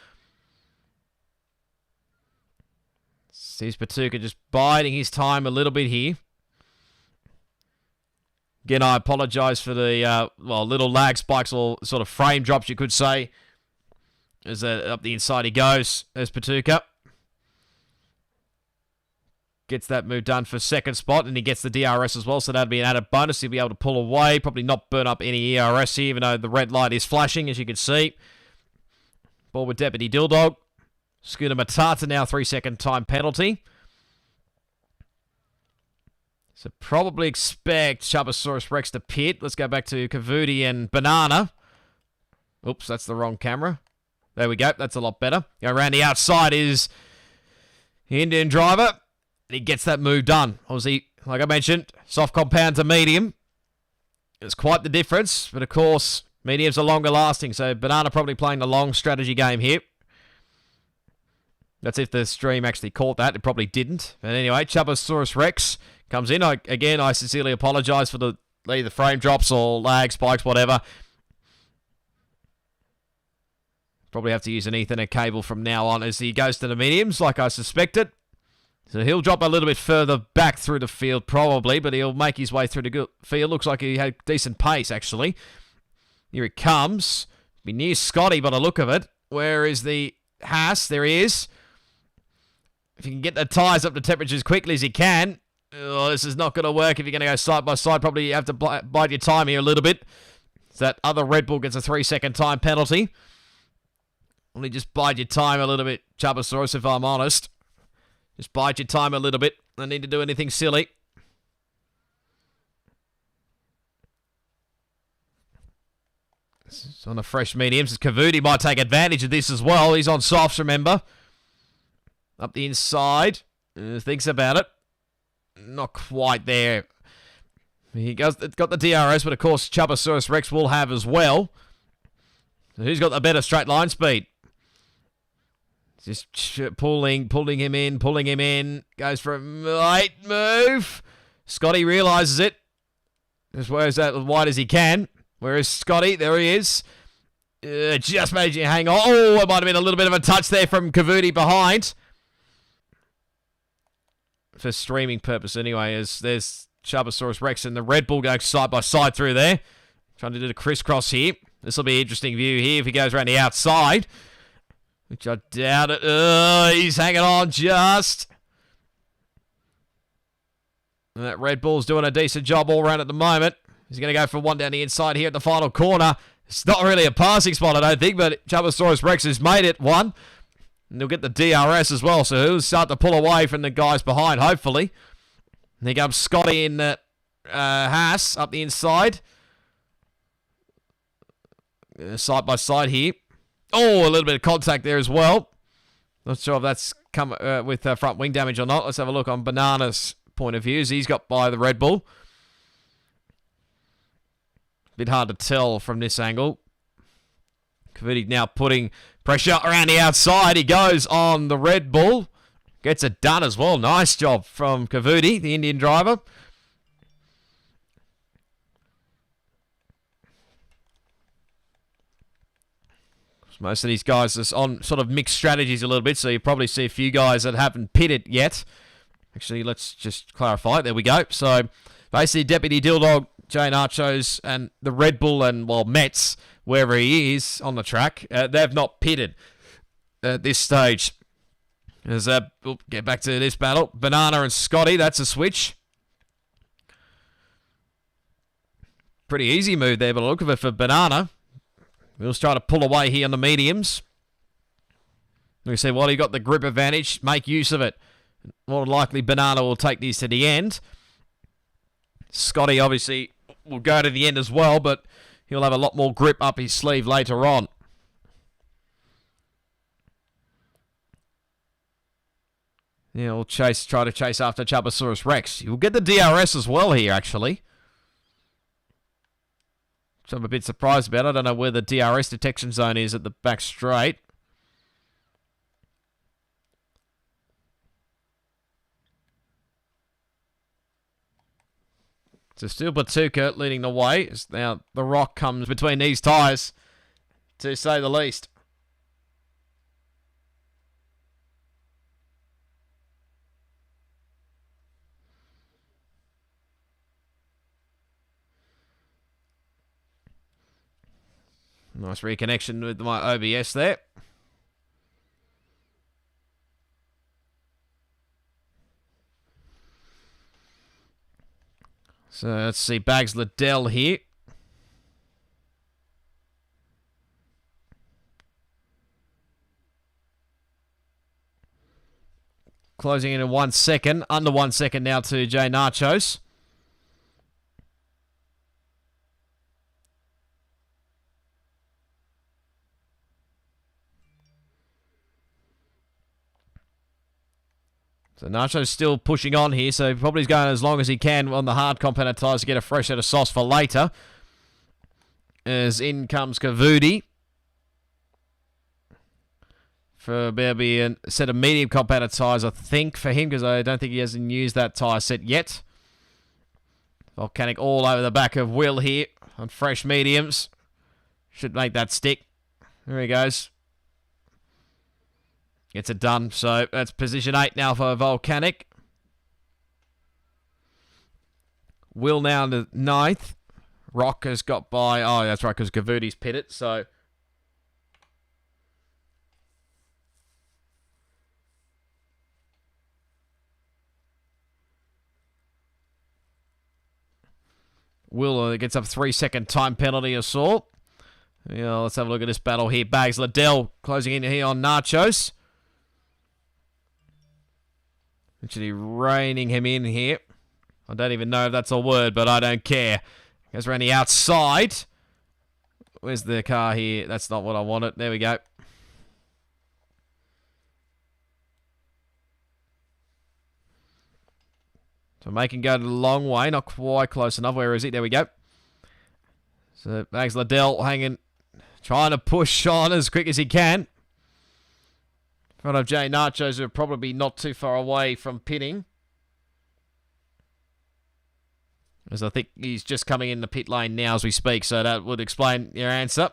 Sees Patuka just biding his time a little bit here. Again, I apologise for the little lag spikes or sort of frame drops, you could say. As up the inside he goes. There's Patuka. Gets that move done for 2nd spot, and he gets the DRS as well, so that'd be an added bonus. He'll be able to pull away, probably not burn up any ERS here, even though the red light is flashing, as you can see. Ball with Deputy Dilldog. Scooter Matata now 3-second time penalty. So probably expect Chubasaurus Rex to pit. Let's go back to Cavuti and Banana. Oops, that's the wrong camera. There we go. That's a lot better. Go around the outside is the Indian driver. And he gets that move done. Obviously, like I mentioned, soft compound to medium. It's quite the difference. But of course, mediums are longer lasting. So Banana probably playing the long strategy game here. That's if the stream actually caught that. It probably didn't. But anyway, Chubasaurus Rex comes in. Again, I sincerely apologise for either frame drops or lag spikes, whatever. Probably have to use an Ethernet cable from now on as he goes to the mediums, like I suspected. So he'll drop a little bit further back through the field, probably, but he'll make his way through the field. Looks like he had decent pace, actually. Here he comes. Be near Scotty by the look of it. Where is the Haas? There he is. If you can get the tyres up to temperature as quickly as he can. Oh, this is not going to work if you're going to go side by side. Probably you have to bide your time here a little bit. So that other Red Bull gets a 3-second time penalty. Only just bide your time a little bit, Chubasaurus, if I'm honest. Just bide your time a little bit. Don't need to do anything silly. It's on the fresh mediums. Kavudi might take advantage of this as well. He's on softs, remember. Up the inside. Thinks about it. Not quite there. It's got the DRS, but of course Chubosaurus Rex will have as well. So who's got the better straight line speed? Just pulling him in. Goes for a late move. Scotty realises it. Just wears that as wide as he can. Where is Scotty? There he is. Just managing to hang on. Oh, it might have been a little bit of a touch there from Kavudi behind. For streaming purpose anyway, as there's Chubosaurus Rex and the Red Bull going side by side through there. Trying to do the crisscross here. This will be an interesting view here if he goes around the outside. Which I doubt it. He's hanging on just. And that Red Bull's doing a decent job all around at the moment. He's going to go for one down the inside here at the final corner. It's not really a passing spot, I don't think, but Chubosaurus Rex has made it one. And he'll get the DRS as well, so he'll start to pull away from the guys behind, hopefully. And here comes Scotty in Haas up the inside. Side by side here. Oh, a little bit of contact there as well. Not sure if that's come with front wing damage or not. Let's have a look on Banana's point of view as he's got by the Red Bull. Bit hard to tell from this angle. Kavudi now putting pressure around the outside. He goes on the Red Bull. Gets it done as well. Nice job from Kavudi, the Indian driver. Most of these guys are on sort of mixed strategies a little bit, so you probably see a few guys that haven't pitted yet. Actually, let's just clarify. There we go. So, basically, Deputy Dilldog, Jay Nachos, and the Red Bull, and, well, Metz, wherever he is on the track, they've not pitted at this stage. As we'll get back to this battle. Banana and Scotty, that's a switch. Pretty easy move there, but look at it for Banana. We'll try to pull away here on the mediums. We say, well, he got the grip advantage. Make use of it. More than likely, Banana will take these to the end. Scotty, obviously, will go to the end as well, but he'll have a lot more grip up his sleeve later on. Yeah, we'll try to chase after Chubosaurus Rex. He'll get the DRS as well here, actually. Which I'm a bit surprised about. I don't know where the DRS detection zone is at the back straight. So still Batuka leading the way. As now the rock comes between these tyres, to say the least. Nice reconnection with my OBS there. So let's see, Bags Liddell here. Closing in 1 second. Under 1 second now to Jay Nachos. So Nacho's still pushing on here, so probably he's going as long as he can on the hard compounded tyres to get a fresh set of sauce for later. As in comes Kavudi. For maybe a set of medium compounded tyres, I think, for him, because I don't think he hasn't used that tyre set yet. Volcanic all over the back of Will here on fresh mediums. Should make that stick. There he goes. Gets it done. So that's position 8 now for Volcanic. Will now to 9th. Rock has got by... Oh, that's right, because Kavudi's pitted. So... Will gets up 3-second time penalty assault. Yeah, let's have a look at this battle here. Bags Liddell closing in here on Nachos. Actually reining him in here. I don't even know if that's a word, but I don't care. Goes around the outside. Where's the car here? That's not what I wanted. There we go. So making go the long way. Not quite close enough. Where is he? There we go. So Max Liddell hanging, trying to push on as quick as he can. In front of Jay Nachos, who are probably not too far away from pitting. As I think he's just coming in the pit lane now as we speak, so that would explain your answer.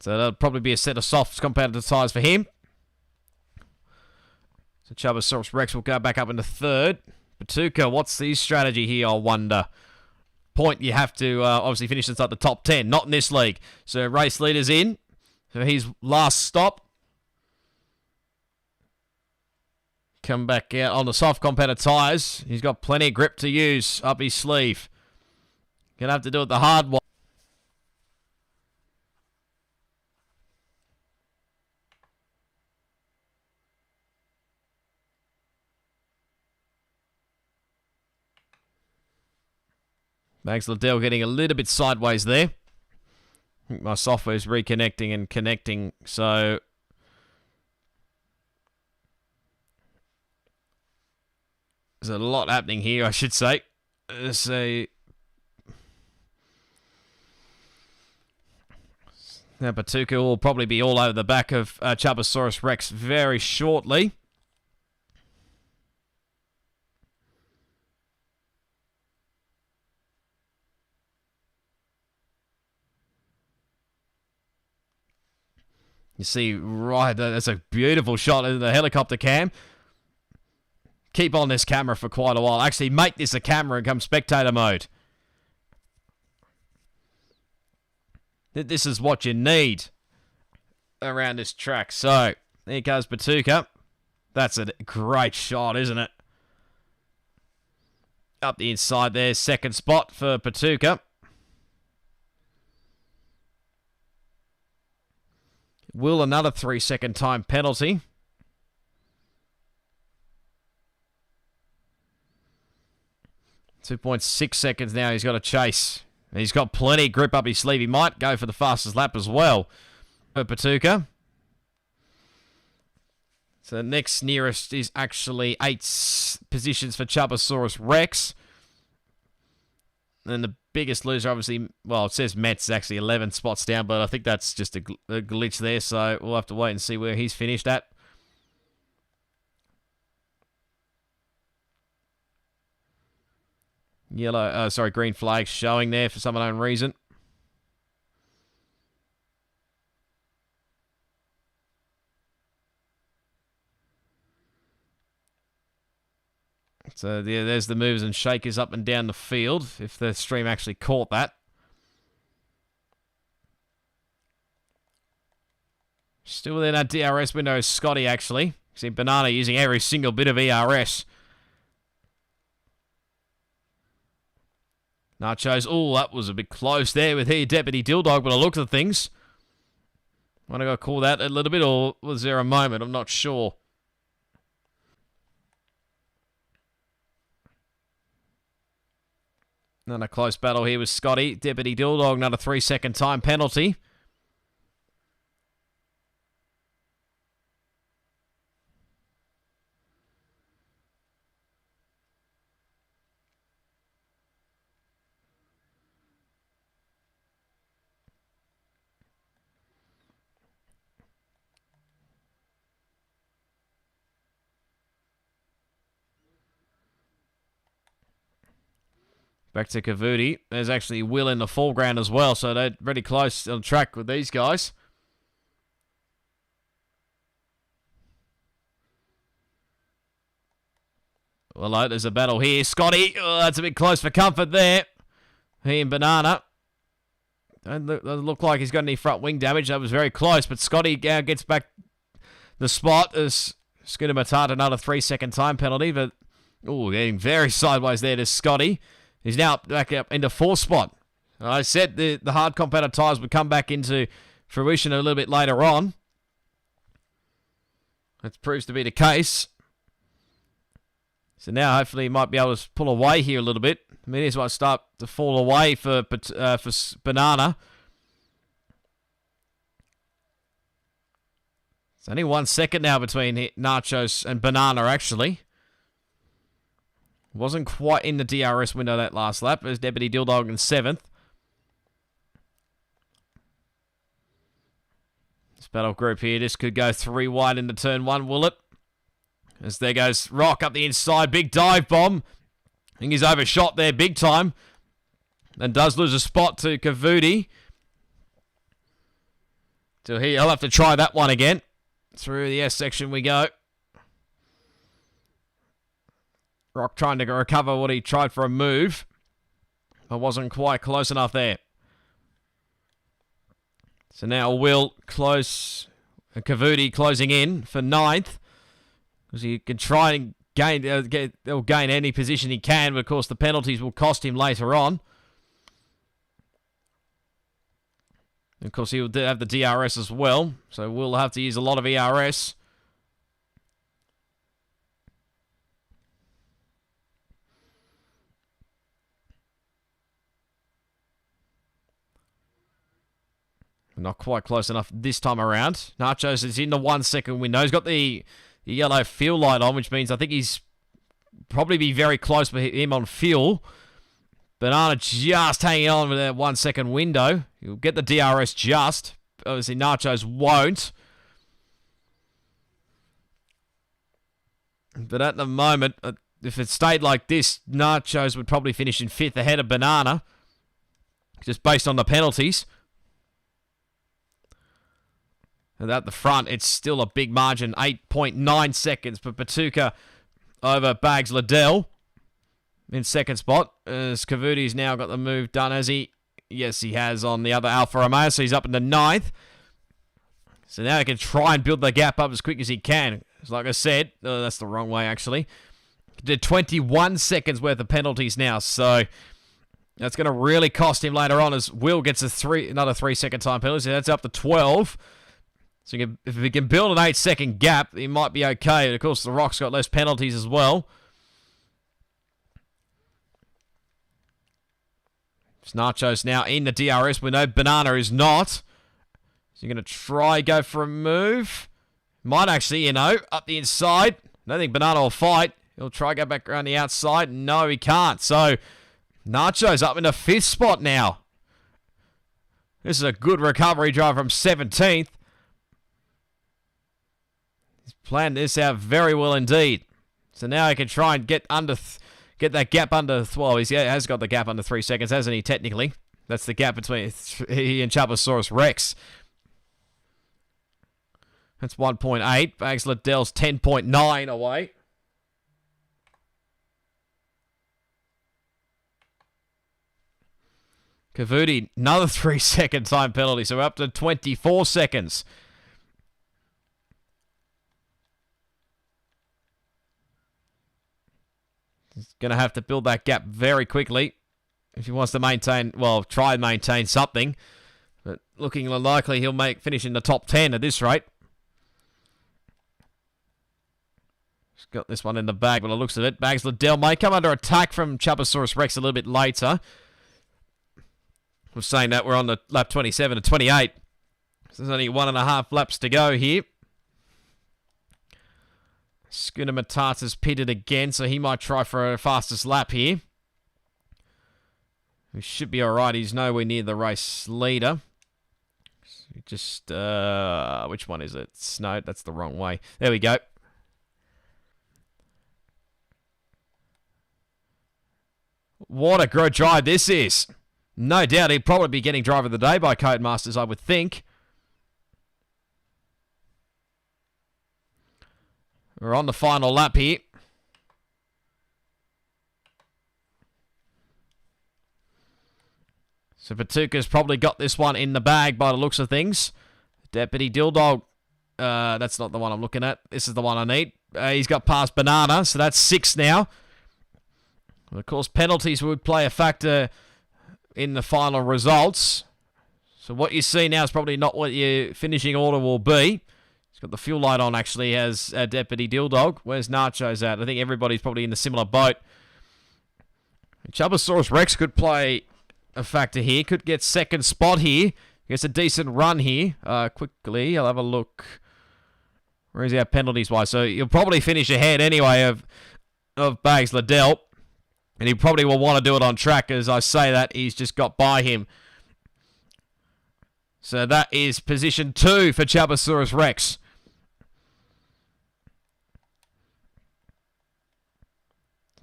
So that'll probably be a set of soft competitive tyres for him. So Chubasaurus Rex will go back up into third. Batuka, what's his strategy here, I wonder? Point, you have to obviously finish inside the top 10, not in this league. So race leader's in for his last stop. Come back out on the soft competitor tyres. He's got plenty of grip to use up his sleeve. Gonna have to do it the hard one. Max Liddell getting a little bit sideways there. I think my software is reconnecting and connecting, so there's a lot happening here, I should say. Now Batuka will probably be all over the back of Chubasaurus Rex very shortly. You see, right, that's a beautiful shot of the helicopter cam. Keep on this camera for quite a while. Actually, make this a camera and come spectator mode. This is what you need around this track. So, there goes Batuka. That's a great shot, isn't it? Up the inside there, second spot for Batuka. Will another 3-second time penalty. .6 seconds now he's got to chase. He's got plenty of grip up his sleeve. He might go for the fastest lap as well for Batuka. So the next nearest is actually 8 positions for Chubasaurus Rex. And the biggest loser, obviously, well, it says Met's actually 11 spots down, but I think that's just a glitch there, so we'll have to wait and see where he's finished at. Green flag showing there for some unknown reason. So yeah, there's the movers and shakers up and down the field, if the stream actually caught that. Still within our DRS window is Scotty, actually. See Banana using every single bit of ERS. Nachos, oh, that was a bit close there with here, Deputy Dilldog, but I look at things. Want to go call that a little bit, or was there a moment? I'm not sure. Another close battle here with Scotty. Deputy Dilldog, another 3-second time penalty. Back to Cavuti. There's actually Will in the foreground as well, so they're pretty close on track with these guys. Well, there's a battle here. Scotty, oh, that's a bit close for comfort there. He and Banana. Doesn't look like he's got any front wing damage. That was very close, but Scotty gets back the spot as Scooter Matata, another 3-second time penalty, but getting very sideways there to Scotty. He's now back up into 4th spot. I said the hard competitor tyres would come back into fruition a little bit later on. That proves to be the case. So now hopefully he might be able to pull away here a little bit. Mediums might start to fall away for Banana. It's only 1 second now between Nachos and Banana, actually. Wasn't quite in the DRS window that last lap. There's Deputy Dilldog in 7th. This battle group here, this could go 3 wide into turn 1, will it? As there goes Rock up the inside. Big dive bomb. I think he's overshot there big time. And does lose a spot to Kavudi. So he'll have to try that one again. Through the S section we go. Rock trying to recover what he tried for a move. But wasn't quite close enough there. So now Will close. Kavudi closing in for 9th. Because he can try and he'll gain any position he can. But of course the penalties will cost him later on. Of course, he'll have the DRS as well, so we'll have to use a lot of ERS. Not quite close enough this time around. Nachos is in the 1 second window. He's got the yellow fuel light on, which means I think he's probably be very close for him on fuel. Banana just hanging on with that 1 second window. He'll get the DRS just. Obviously, Nachos won't. But at the moment, if it stayed like this, Nachos would probably finish in 5th ahead of Banana. Just based on the penalties. And at the front, it's still a big margin. 8.9 seconds for Patuka over Bags Liddell. In 2nd spot, as Kavudi's now got the move done, has he? Yes, he has on the other Alfa Romeo, so he's up in the 9th. So now he can try and build the gap up as quick as he can. Like I said, that's the wrong way, actually. He did 21 seconds worth of penalties now, so that's going to really cost him later on as Will gets another 3 second time penalty, so that's up to 12. So if he can build an 8 second gap, he might be okay. And of course, the Rock's got less penalties as well. Nachos now in the DRS window. Banana is not. So you're going to try go for a move. Might actually, up the inside. I don't think Banana will fight. He'll try go back around the outside. No, he can't. So Nachos up in the 5th spot now. This is a good recovery drive from 17th. He's planned this out very well indeed. So now he can try and get that gap under, well, he has got the gap under 3 seconds, hasn't he, technically? That's the gap between he and Chaposaurus Rex. That's 1.8. Bags Liddell's 10.9 away. Kavudi, another 3 second time penalty, so we're up to 24 seconds. He's going to have to build that gap very quickly if he wants to maintain, well, try and maintain something. But looking likely he'll finish in the top 10 at this rate. He's got this one in the bag by the looks of it. Bags Liddell may come under attack from Chaposaurus Rex a little bit later. We're saying that we're on the lap 27 to 28. So there's only 1.5 laps to go here. Schooner Matata's pitted again, so he might try for a fastest lap here. He should be alright. He's nowhere near the race leader. Just, which one is it? No, that's the wrong way. There we go. What a great drive this is. No doubt he'd probably be getting driver of the day by Codemasters, I would think. We're on the final lap here. So Patuka's probably got this one in the bag by the looks of things. Deputy Dilldog. That's not the one I'm looking at. This is the one I need. He's got past Banana, so that's 6 now. Of course, penalties would play a factor in the final results. So what you see now is probably not what your finishing order will be. He's got the fuel light on, actually, as Deputy Dilldog. Where's Nachos at? I think everybody's probably in a similar boat. Chubasaurus Rex could play a factor here. Could get second spot here. Gets a decent run here. Quickly, I'll have a look. Where is our penalties wise? So you'll probably finish ahead anyway of Bags Liddell. And he probably will want to do it on track. As I say that, he's just got by him. So that is position 2 for Chubasaurus Rex.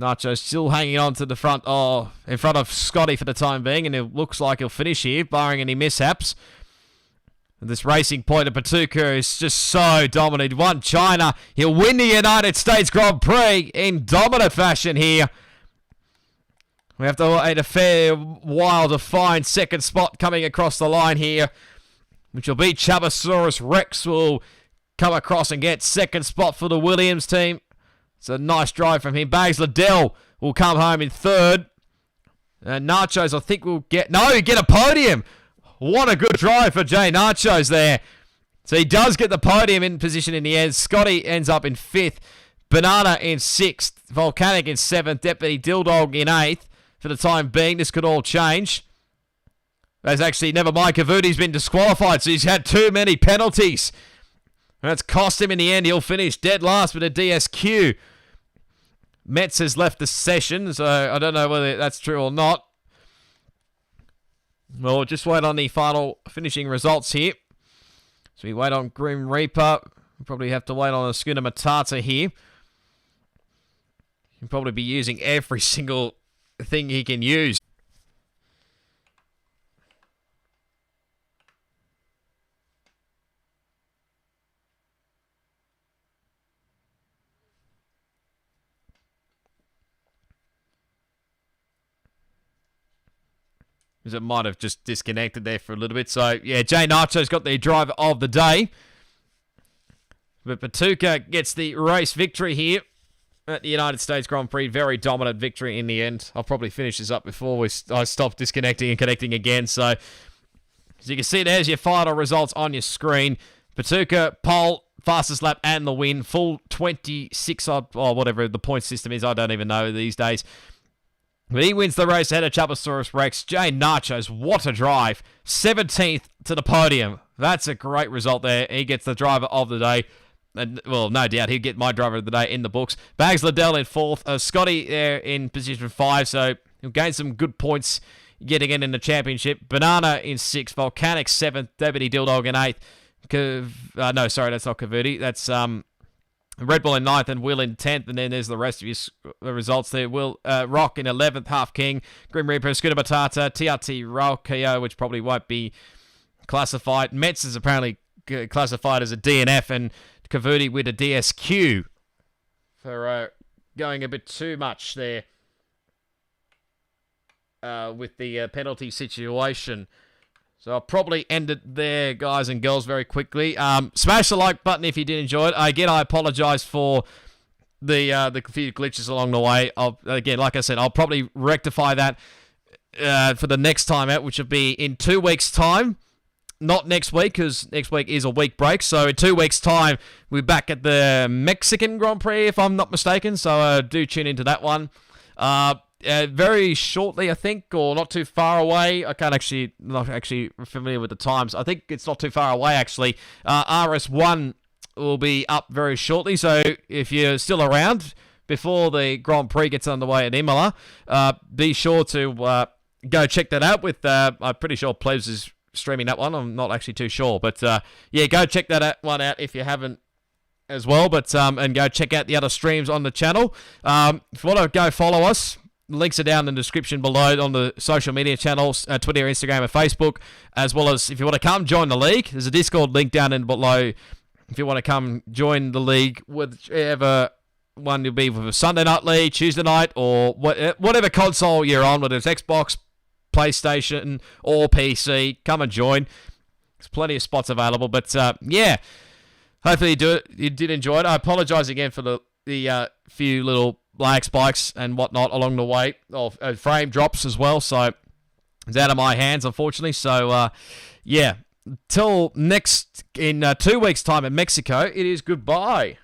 Nacho still hanging on to the front, in front of Scotty for the time being, and it looks like he'll finish here, barring any mishaps. And this Racing Point of Patuca is just so dominant. One China, he'll win the United States Grand Prix in dominant fashion here. We have to wait a fair while to find second spot coming across the line here, which will be Chubasaurus Rex will come across and get second spot for the Williams team. It's a nice drive from him. Bags Liddell will come home in third. And Nachos, I think, will get a podium. What a good drive for Jay Nachos there. So he does get the podium in position in the end. Scotty ends up in 5th. Banana in 6th. Volcanic in 7th. Deputy Dilldog in 8th. For the time being, this could all change. There's actually, never mind, Kavuti's been disqualified, so he's had too many penalties. And that's cost him in the end. He'll finish dead last with a DSQ. Metz has left the session, so I don't know whether that's true or not. Well, we'll just wait on the final finishing results here. So we wait on Grim Reaper. We'll probably have to wait on a Schooner Matata here. He'll probably be using every single thing he can use. Because it might have just disconnected there for a little bit. So, yeah, Jay Nacho's got the driver of the day. But Patuca gets the race victory here at the United States Grand Prix. Very dominant victory in the end. I'll probably finish this up before I stop disconnecting and connecting again. So, as you can see, there's your final results on your screen. Patuca, pole, fastest lap, and the win. Full 26 odd, or whatever the point system is. I don't even know these days. But he wins the race ahead of Chubasaurus Rex. Jay Nachos, what a drive. 17th to the podium. That's a great result there. He gets the driver of the day. And, well, no doubt he'll get my driver of the day in the books. Bags Liddell in 4th. Scotty there in position 5. So he'll gain some good points yet again in the championship. Banana in 6th. Volcanic 7th. Deputy Dilldog in 8th. No, sorry, that's not Kavuti. That's Red Bull in 9th and Will in 10th, and then there's the rest of your results there. Will Rock in 11th, Half King, Grim Reaper, Scooter Batata, TRT Rokio, which probably won't be classified. Metz is apparently classified as a DNF, and Kavuti with a DSQ for going a bit too much there with the penalty situation. So I'll probably end it there, guys and girls, very quickly. Smash the like button if you did enjoy it. Again, I apologize for the few glitches along the way. Again, like I said, I'll probably rectify that for the next time out, which will be in 2 weeks' time. Not next week, because next week is a week break. So in 2 weeks' time, we're back at the Mexican Grand Prix, if I'm not mistaken. So do tune into that one. Very shortly, I think, or not too far away. Not actually familiar with the times. I think it's not too far away, actually. RS1 will be up very shortly. So if you're still around before the Grand Prix gets underway at Imola, be sure to go check that out. I'm pretty sure Plebs is streaming that one. I'm not actually too sure. But yeah, go check that one out if you haven't as well. But and go check out the other streams on the channel. If you want to go follow us, links are down in the description below on the social media channels, Twitter, Instagram, and Facebook, as well as if you want to come join the league, there's a Discord link down in below if you want to come join the league, whichever one you'll be, with a Sunday night league, Tuesday night, or whatever console you're on, whether it's Xbox, PlayStation, or PC, come and join. There's plenty of spots available, but yeah, hopefully you did enjoy it. I apologize again for the few little lag spikes and whatnot along the way, or frame drops as well, so it's out of my hands, unfortunately. So yeah, till next in 2 weeks time in Mexico, it is goodbye.